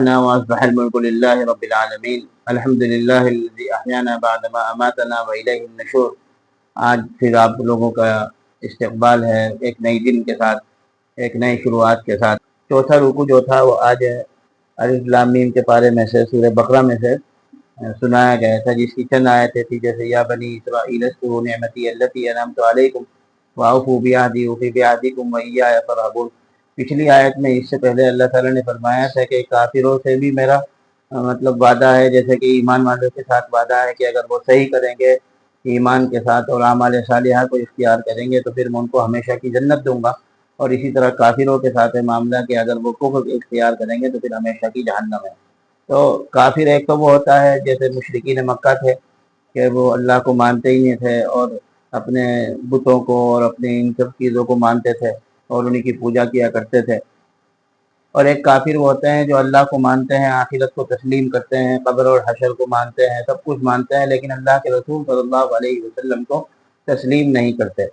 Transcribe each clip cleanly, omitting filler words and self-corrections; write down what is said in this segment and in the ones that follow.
وأصبح الملك لله رب العالمین الحمد للہ الذی احیانا بعد ما اماتنا وإلیہ النشور۔ آج پھر آپ لوگوں کا استقبال ہے ایک نئی دن کے ساتھ، ایک نئی شروعات کے ساتھ۔ چوتھا رکوع جو تھا وہ آج الف لام میم کے پارے میں سے سورہ بقرہ میں سے سنایا گیا تھا، جس کی چند آیتیں تھی، جیسے یا بنی اسرائیل اذکروا نعمتی التی انعمت علیکم واوفوا بعہدی اوفی بعہدکم وایای فارہبون۔ پچھلی آیت میں اس سے پہلے اللہ تعالیٰ نے فرمایا تھا کہ کافروں سے بھی میرا مطلب وعدہ ہے، جیسے کہ ایمان والوں کے ساتھ وعدہ ہے کہ اگر وہ صحیح کریں گے ایمان کے ساتھ اور اعمال صالحہ کو اختیار کریں گے تو پھر میں ان کو ہمیشہ کی جنت دوں گا، اور اسی طرح کافروں کے ساتھ ہے معاملہ کہ اگر وہ کفر اختیار کریں گے تو پھر ہمیشہ کی جہنم ہے۔ تو کافر ایک تو وہ ہوتا ہے جیسے مشرکین مکہ تھے کہ وہ اللہ کو مانتے ہی نہیں تھے اور اپنے بتوں کو اور اپنے ان سب چیزوں کو مانتے تھے اور انہیں کی پوجا کیا کرتے تھے۔ اور ایک کافر وہ ہوتے ہیں جو اللہ کو مانتے ہیں، آخرت کو تسلیم کرتے ہیں، قبر اور حشر کو مانتے ہیں، سب کچھ مانتے ہیں، لیکن اللہ کے رسول صلی اللہ علیہ وسلم کو تسلیم نہیں کرتے۔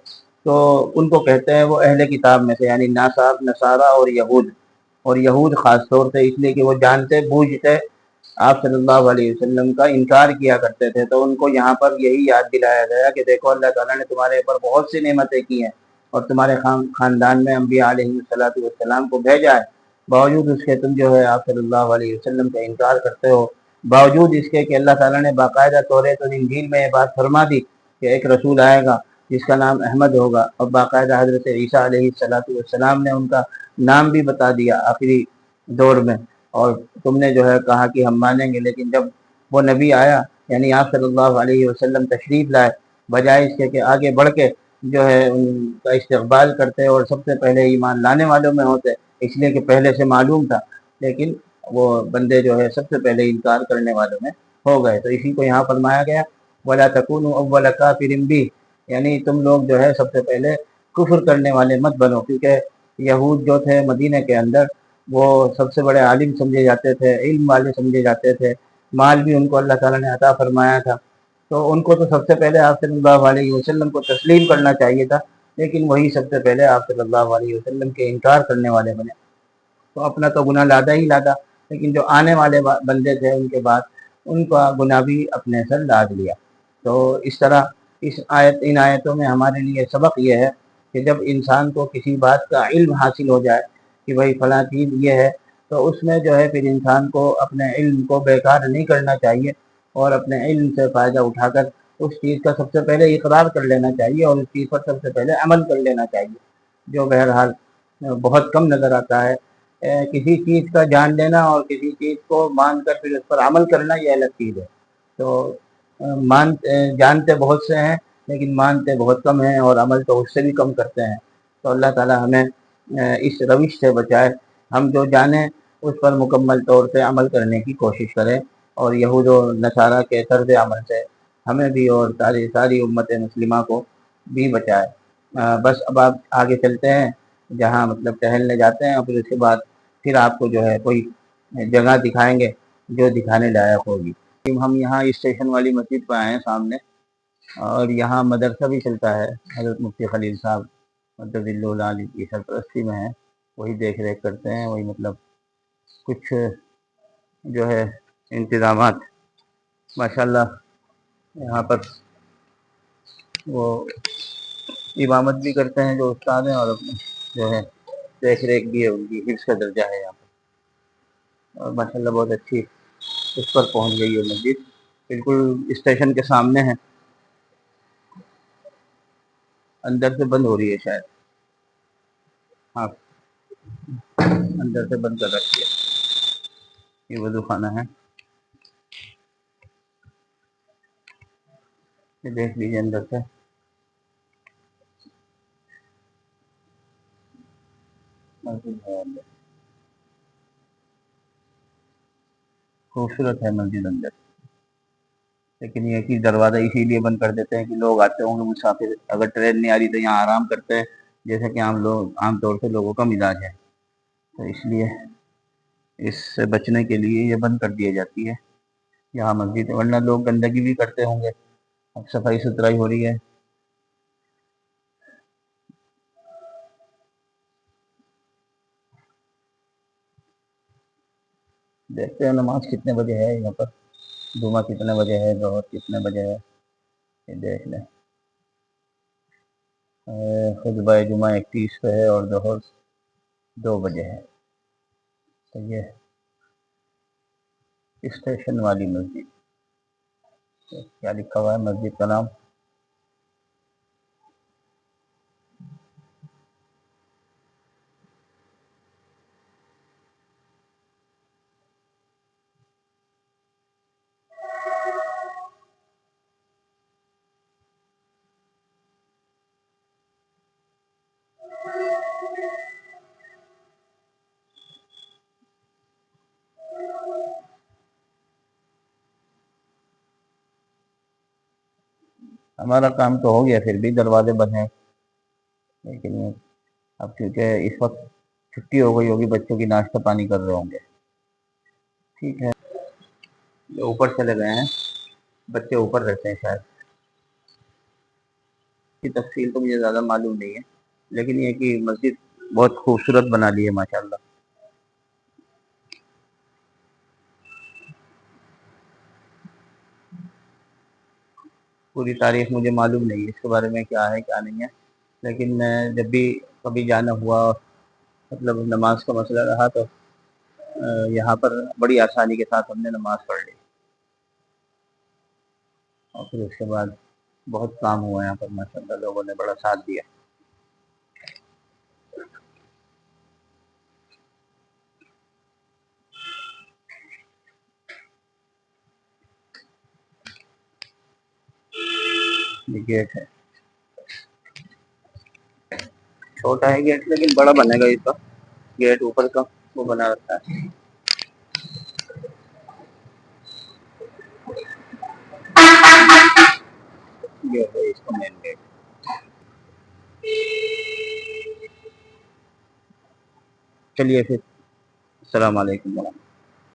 تو ان کو کہتے ہیں وہ اہل کتاب میں سے، یعنی نصارہ اور یہود خاص طور سے، اس لیے کہ وہ جانتے بوجھتے آپ صلی اللہ علیہ وسلم کا انکار کیا کرتے تھے۔ تو ان کو یہاں پر یہی یاد دلایا گیا کہ دیکھو اللہ تعالیٰ نے تمہارے اوپر بہت سی نعمتیں کی ہیں اور تمہارے خاندان میں انبیاء علیہ السلام کو بھیجا ہے، باوجود اس کے تم جو ہے آپ صلی اللہ علیہ وسلم کا انکار کرتے ہو، باوجود اس کے کہ اللہ تعالیٰ نے باقاعدہ توریت اور انجیل میں یہ بات فرما دی کہ ایک رسول آئے گا جس کا نام احمد ہوگا، اور باقاعدہ حضرت عیسیٰ علیہ السلام نے ان کا نام بھی بتا دیا آخری دور میں، اور تم نے جو ہے کہا کہ ہم مانیں گے، لیکن جب وہ نبی آیا یعنی آپ صلی اللہ علیہ وسلم تشریف لائے، بجائے اس کے کہ آگے بڑھ کے جو ہے ان کا استقبال کرتے اور سب سے پہلے ایمان لانے والوں میں ہوتے، اس لیے کہ پہلے سے معلوم تھا، لیکن وہ بندے جو ہے سب سے پہلے انکار کرنے والوں میں ہو گئے۔ تو اسی کو یہاں فرمایا گیا وَلَا تَكُونُوا أَوَّلَ كَافِرٍ بِهِ، یعنی تم لوگ جو ہے سب سے پہلے کفر کرنے والے مت بنو، کیونکہ یہود جو تھے مدینہ کے اندر وہ سب سے بڑے عالم سمجھے جاتے تھے، علم والے سمجھے جاتے تھے، مال بھی ان کو اللہ تعالیٰ نے عطا فرمایا تھا، تو ان کو تو سب سے پہلے آپ صلی اللہ علیہ وسلم کو تسلیم کرنا چاہیے تھا، لیکن وہی سب سے پہلے آپ صلی اللہ علیہ وسلم کے انکار کرنے والے بنے، تو اپنا تو گناہ لادا ہی لادا، لیکن جو آنے والے بندے تھے ان کے بعد ان کا گناہ بھی اپنے سر لاد لیا۔ تو اس طرح ان آیتوں میں ہمارے لیے سبق یہ ہے کہ جب انسان کو کسی بات کا علم حاصل ہو جائے کہ بھائی فلاں چیز یہ ہے، تو اس میں جو ہے پھر انسان کو اپنے علم کو بیکار نہیں کرنا چاہیے، اور اپنے علم سے فائدہ اٹھا کر اس چیز کا سب سے پہلے اقرار کر لینا چاہیے اور اس چیز پر سب سے پہلے عمل کر لینا چاہیے، جو بہرحال بہت کم نظر آتا ہے۔ کسی چیز کا جان لینا اور کسی چیز کو مان کر پھر اس پر عمل کرنا یہ الگ چیز ہے۔ تو جانتے بہت سے ہیں لیکن مانتے بہت کم ہیں، اور عمل تو اس سے بھی کم کرتے ہیں۔ تو اللہ تعالیٰ ہمیں اس روش سے بچائے، ہم جو جانیں اس پر مکمل طور پہ عمل کرنے کی کوشش کریں، اور یہود و نصارہ کے طرز عمل سے ہمیں بھی اور ساری امت مسلمہ کو بھی بچائے۔ بس اب آپ آگے چلتے ہیں، جہاں مطلب ٹہلنے جاتے ہیں، اور پھر اس کے بعد پھر آپ کو جو ہے کوئی جگہ دکھائیں گے جو دکھانے لائق ہوگی۔ ہم یہاں اسٹیشن والی مسجد پہ آئے ہیں سامنے، اور یہاں مدرسہ بھی چلتا ہے، حضرت مفتی خلیل صاحب مدد اللہ علی کی سرپرستی میں ہے، وہی دیکھ ریکھ کرتے ہیں، وہی مطلب کچھ جو ہے انتظامات ماشاءاللہ یہاں پر وہ امامت بھی کرتے ہیں جو استاد ہیں، اور جو ہے دیکھ ریکھ بھی ہے، ان کی حفظ کا درجہ ہے یہاں پر، اور ماشاءاللہ بہت اچھی اس پر پہنچ گئی ہے مسجد، بالکل اسٹیشن کے سامنے ہے، اندر سے بند ہو رہی ہے شاید، ہاں اندر سے بند کر رکھی ہے، یہ وضو خانہ ہے، یہ دیکھ لیجیے اندر سے، مسجد ہے اندر، خوبصورت ہے مسجد اندر، لیکن یہ کہ دروازہ اسی لیے بند کر دیتے ہیں کہ لوگ آتے ہوں گے مسافر، اگر ٹرین نہیں آ رہی تو یہاں آرام کرتے ہیں، جیسے کہ عام طور سے لوگوں کا مزاج ہے، تو اس لیے اس سے بچنے کے لیے یہ بند کر دی جاتی ہے یہاں مسجد، ورنہ لوگ گندگی بھی کرتے ہوں گے، اب صفائی ستھرائی ہو رہی ہے۔ دیکھتے ہیں نماز کتنے بجے ہے یہاں پر، جمعہ کتنے بجے ہے، ظہر کتنے بجے ہے، یہ دیکھ لیں۔ خطبہ جمعہ 31 پہ ہے اور ظہر 2 بجے ہے۔ تو یہ اسٹیشن والی مسجد، کیا لکھا ہوا ہے مسجد کا نام؟ ہمارا کام تو ہو گیا، پھر بھی دروازے بند ہیں، لیکن اب کیونکہ اس وقت چھٹی ہو گئی ہوگی، بچوں کی ناشتہ پانی کر رہے ہوں گے۔ ٹھیک ہے، اوپر چلے گئے ہیں، بچے اوپر رہتے ہیں شاید، کی تفصیل تو مجھے زیادہ معلوم نہیں ہے، لیکن یہ کہ مسجد بہت خوبصورت بنا لی ہے ماشاءاللہ۔ پوری تاریخ مجھے معلوم نہیں ہے اس کے بارے میں، کیا ہے کیا نہیں ہے، لیکن میں جب بھی کبھی جانا ہوا، مطلب نماز کا مسئلہ رہا، تو یہاں پر بڑی آسانی کے ساتھ ہم نے نماز پڑھ لی، اور پھر اس کے بعد بہت کام ہوا یہاں پر ماشاءاللہ، لوگوں نے بڑا ساتھ دیا۔ یہ گیٹ ہے، چھوٹا ہے گیٹ لیکن بڑا بنے گا اس کا، گیٹ اوپر کا وہ بنا رکھا ہے۔ یہ ہے اس کا مین گیٹ۔ چلیے پھر، السلام علیکم ورحمۃ اللہ۔